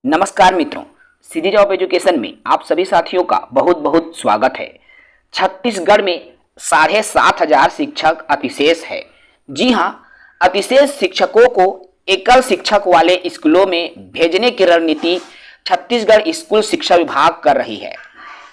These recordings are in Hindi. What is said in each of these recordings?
नमस्कार मित्रों, सीधी जॉब एजुकेशन में आप सभी साथियों का बहुत बहुत स्वागत है। छत्तीसगढ़ में 7,500 शिक्षक अतिशेष है। जी हां, अतिशेष शिक्षकों को एकल शिक्षक वाले स्कूलों में भेजने की रणनीति छत्तीसगढ़ स्कूल शिक्षा विभाग कर रही है।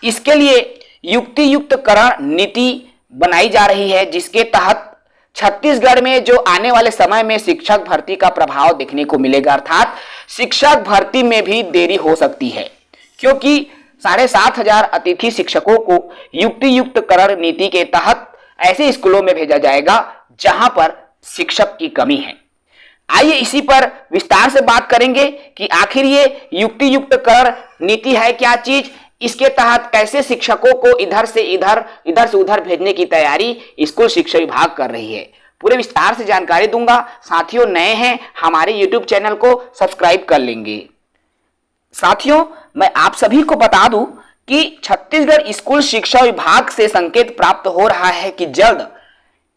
इसके लिए युक्तियुक्तकरण नीति बनाई जा रही है, जिसके तहत छत्तीसगढ़ में जो आने वाले समय में शिक्षक भर्ती का प्रभाव देखने को मिलेगा, अर्थात शिक्षक भर्ती में भी देरी हो सकती है, क्योंकि 7,500 अतिथि शिक्षकों को युक्तियुक्तकरण नीति के तहत ऐसे स्कूलों में भेजा जाएगा जहां पर शिक्षक की कमी है। आइए इसी पर विस्तार से बात करेंगे कि आखिर ये युक्तियुक्तकरण नीति है क्या चीज, इसके तहत कैसे शिक्षकों को इधर से उधर भेजने की तैयारी स्कूल शिक्षा विभाग कर रही है। पूरे विस्तार से जानकारी दूंगा। साथियों, नए हैं हमारे YouTube चैनल को सब्सक्राइब कर लेंगे। साथियों, मैं आप सभी को बता दूं कि छत्तीसगढ़ स्कूल शिक्षा विभाग से संकेत प्राप्त हो रहा है कि जल्द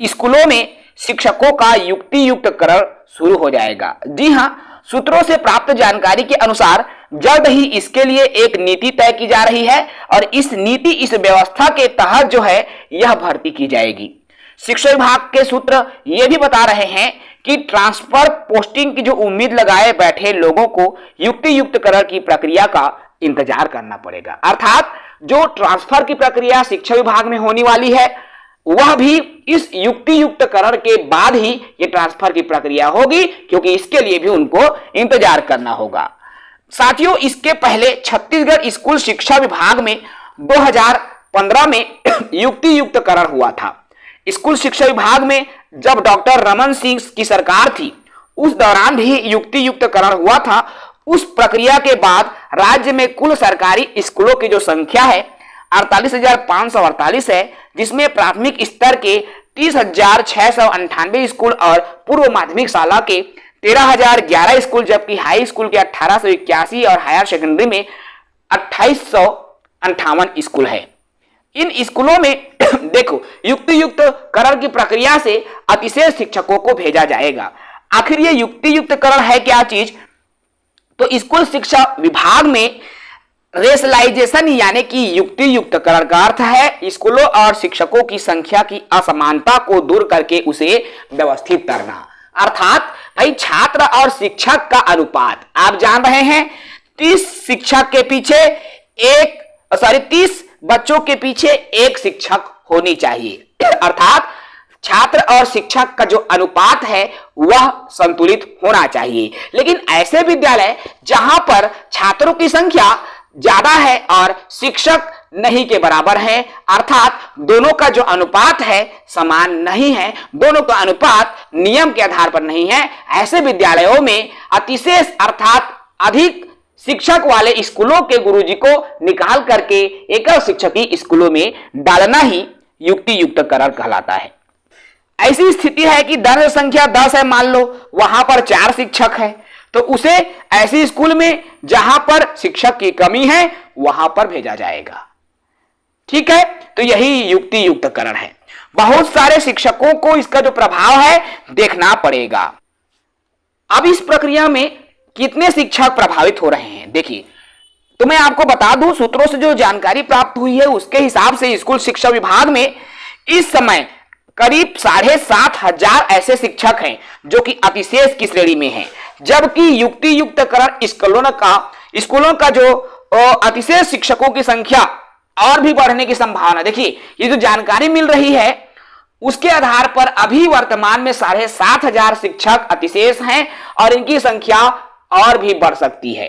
स्कूलों में शिक्षकों का युक्तियुक्तकरण शुरू हो जाएगा। जी हां, सूत्रों से प्राप्त जानकारी के अनुसार जल्द ही इसके लिए एक नीति तय की जा रही है और इस व्यवस्था के तहत जो है यह भर्ती की जाएगी। शिक्षा विभाग के सूत्र ये भी बता रहे हैं कि ट्रांसफर पोस्टिंग की जो उम्मीद लगाए बैठे लोगों को युक्तियुक्तकरण की प्रक्रिया का इंतजार करना पड़ेगा, अर्थात जो ट्रांसफर की प्रक्रिया शिक्षा विभाग में होने वाली है वह भी इस युक्तियुक्तकरण के बाद ही ये ट्रांसफर की प्रक्रिया होगी, क्योंकि इसके लिए भी उनको इंतजार करना होगा। साथियों, इसके पहले छत्तीसगढ़ स्कूल शिक्षा विभाग में 2015 में युक्तियुक्तकरण हुआ था। स्कूल शिक्षा विभाग में जब डॉक्टर रमन सिंह की सरकार थी उस दौरान भी युक्तियुक्तकरण हुआ था। उस प्रक्रिया के बाद राज्य में कुल सरकारी स्कूलों की जो संख्या है 48,548 है, जिसमें प्राथमिक स्तर के 30,698 स्कूल और पूर्व माध्यमिक शाला के 13,011 स्कूल, जबकि हाई स्कूल के 1,881 और हायर सेकेंडरी में 2,858 स्कूल है। इन स्कूलों में देखो, युक्तियुक्तकरण की प्रक्रिया से अतिशेष शिक्षकों को भेजा जाएगा। आखिर ये युक्तियुक्तकरण है क्या चीज? तो स्कूल शिक्षा विभाग में रेशलाइजेशन यानी कि युक्तियुक्तकरण का अर्थ है स्कूलों और शिक्षकों की संख्या की असमानता को दूर करके उसे व्यवस्थित करना, अर्थात भाई छात्र और शिक्षक का अनुपात आप जान रहे हैं 30 बच्चों के पीछे एक शिक्षक होनी चाहिए, अर्थात छात्र और शिक्षक का जो अनुपात है वह संतुलित होना चाहिए। लेकिन ऐसे विद्यालय जहां पर छात्रों की संख्या ज्यादा है और शिक्षक नहीं के बराबर है, अर्थात दोनों का जो अनुपात है समान नहीं है, दोनों का अनुपात नियम के आधार पर नहीं है, ऐसे विद्यालयों में अतिशेष अर्थात अधिक शिक्षक वाले स्कूलों के गुरुजी को निकाल करके एकल शिक्षकी स्कूलों में डालना ही युक्तियुक्तकरण कहलाता है। ऐसी स्थिति है कि दर्ज संख्या 10 है, मान लो वहां पर 4 शिक्षक है, तो उसे ऐसी स्कूल में जहां पर शिक्षक की कमी है वहां पर भेजा जाएगा। ठीक है, तो यही युक्तियुक्तकरण है। बहुत सारे शिक्षकों को इसका जो प्रभाव है देखना पड़ेगा। अब इस प्रक्रिया में कितने शिक्षक प्रभावित हो रहे हैं, देखिए, तो मैं आपको बता दूं, सूत्रों से जो जानकारी प्राप्त हुई है उसके हिसाब से स्कूल शिक्षा विभाग में इस समय करीब 7,500 ऐसे शिक्षक हैं जो कि अतिशेष की श्रेणी में हैं, जबकि युक्तियुक्तकरण स्कूलों का जो अतिशेष शिक्षकों की संख्या और भी बढ़ने की संभावना, देखिए ये जो जानकारी मिल रही है उसके आधार पर अभी वर्तमान में 7,500 शिक्षक अतिशेष हैं और इनकी संख्या और भी बढ़ सकती है।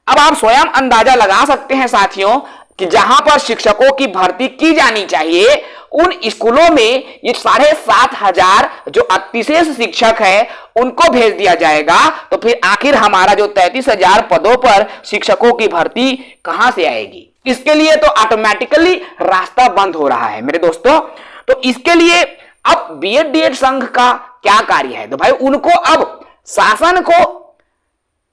अब आप स्वयं अंदाजा लगा सकते हैं साथियों कि जहां पर शिक्षकों की भर्ती की जानी चाहिए उन स्कूलों में ये 7,500 जो अतिशेष शिक्षक है उनको भेज दिया जाएगा, तो फिर आखिर हमारा जो 33,000 पदों पर शिक्षकों की भर्ती कहां से आएगी? इसके लिए तो ऑटोमेटिकली रास्ता बंद हो रहा है मेरे दोस्तों। तो इसके लिए अब बीएड डीएड संघ का क्या कार्य है? तो भाई उनको अब शासन को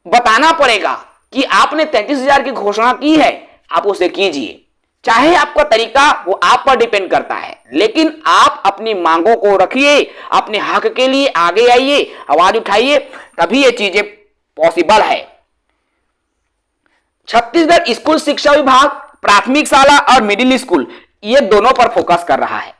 बताना पड़ेगा कि आपने 33,000 की घोषणा की है, आप उसे कीजिए। चाहे आपका तरीका वो आप पर डिपेंड करता है, लेकिन आप अपनी मांगों को रखिए, अपने हक के लिए आगे आइए, आवाज उठाइए, तभी ये चीजें पॉसिबल है। छत्तीसगढ़ स्कूल शिक्षा विभाग प्राथमिक शाला और मिडिल स्कूल ये दोनों पर फोकस कर रहा है।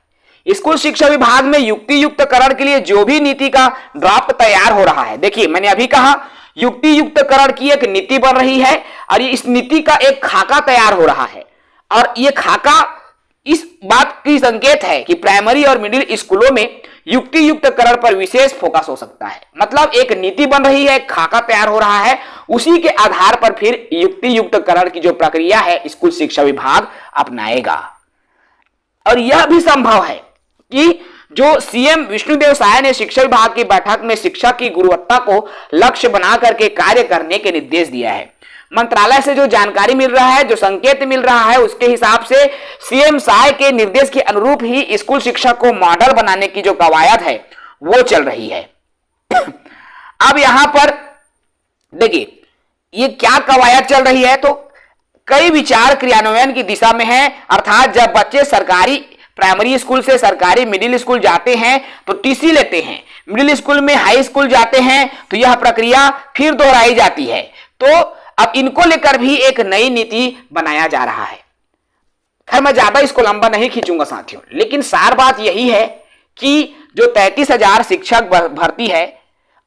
स्कूल शिक्षा विभाग में युक्ति युक्तकरण के लिए जो भी नीति का ड्राफ्ट तैयार हो रहा है, देखिए मैंने अभी कहा युक्ति युक्तकरण की एक नीति बन रही है और इस नीति का एक खाका तैयार हो रहा है और ये खाका इस बात की संकेत है कि प्राइमरी और मिडिल स्कूलों में युक्ति युक्तकरण पर विशेष फोकस हो सकता है। मतलब एक नीति बन रही है, एक खाका तैयार हो रहा है, उसी के आधार पर फिर युक्ति युक्तकरण की जो प्रक्रिया है स्कूल शिक्षा विभाग अपनाएगा। और यह भी संभव है कि जो सीएम विष्णुदेव साय ने शिक्षा विभाग की बैठक में शिक्षा की गुणवत्ता को लक्ष्य बना करके कार्य करने के निर्देश दिया है। मंत्रालय से जो जानकारी मिल रहा है, जो संकेत मिल रहा है, उसके हिसाब से सीएम साय के निर्देश के अनुरूप ही स्कूल शिक्षा को मॉडल बनाने की जो कवायद है वो चल रही है। अब यहां पर देखिए ये क्या कवायद चल रही है, तो कई विचार क्रियान्वयन की दिशा में है। अर्थात जब बच्चे सरकारी प्राइमरी स्कूल से सरकारी मिडिल स्कूल जाते हैं तो टीसी लेते हैं, मिडिल स्कूल में हाई स्कूल जाते हैं तो यह प्रक्रिया फिर दोहराई जाती है। तो अब इनको लेकर भी एक नई नीति बनाया जा रहा है। खैर मैं ज्यादा इसको लंबा नहीं खींचूंगा साथियों, लेकिन सार बात यही है कि जो 33,000 शिक्षक भर्ती है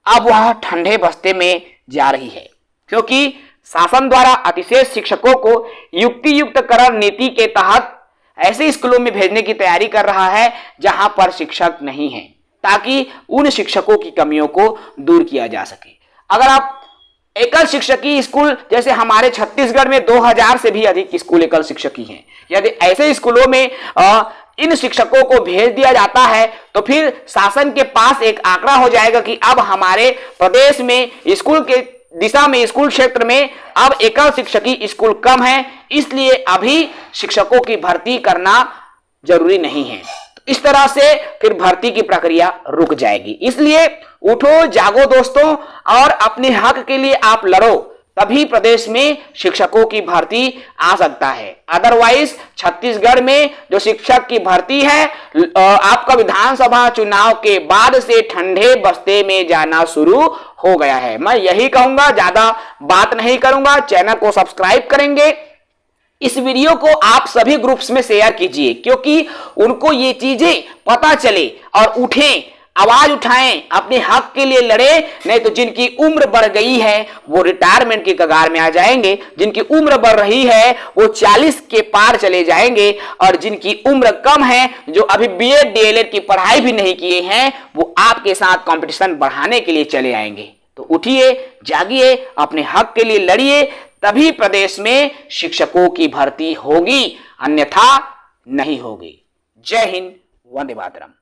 अब वह ठंडे बस्ते में जा रही है, क्योंकि शासन द्वारा अतिशेष शिक्षकों को युक्ति युक्तकरण नीति के तहत ऐसे स्कूलों में भेजने की तैयारी कर रहा है जहां पर शिक्षक नहीं है, ताकि उन शिक्षकों की कमियों को दूर किया जा सके। अगर आप एकल शिक्षकी स्कूल, जैसे हमारे छत्तीसगढ़ में 2000 से भी अधिक स्कूल एकल शिक्षकी हैं, यदि ऐसे स्कूलों में इन शिक्षकों को भेज दिया जाता है तो फिर शासन के पास एक आंकड़ा हो जाएगा कि अब हमारे प्रदेश में स्कूल के दिशा में, स्कूल क्षेत्र में अब एकल शिक्षकी स्कूल कम है, इसलिए अभी शिक्षकों की भर्ती करना जरूरी नहीं है। तो इस तरह से फिर भर्ती की प्रक्रिया रुक जाएगी। इसलिए उठो जागो दोस्तों और अपने हक के लिए आप लड़ो, तभी प्रदेश में शिक्षकों की भर्ती आ सकता है। अदरवाइज छत्तीसगढ़ में जो शिक्षक की भर्ती है आपका विधानसभा चुनाव के बाद से ठंडे बस्ते में जाना शुरू हो गया है। मैं यही कहूंगा, ज्यादा बात नहीं करूंगा। चैनल को सब्सक्राइब करेंगे, इस वीडियो को आप सभी ग्रुप्स में शेयर कीजिए, क्योंकि उनको ये चीजें पता चले और उठें, आवाज उठाएं, अपने हक के लिए लड़े। नहीं तो जिनकी उम्र बढ़ गई है वो रिटायरमेंट के कगार में आ जाएंगे, जिनकी उम्र बढ़ रही है वो 40 के पार चले जाएंगे, और जिनकी उम्र कम है, जो अभी बीएड डीएलएड की पढ़ाई भी नहीं किए हैं, वो आपके साथ कंपटीशन बढ़ाने के लिए चले आएंगे। तो उठिए, जागिए, अपने हक के लिए लड़िए, तभी प्रदेश में शिक्षकों की भर्ती होगी, अन्यथा नहीं होगी। जय हिंद, वंदे मातरम।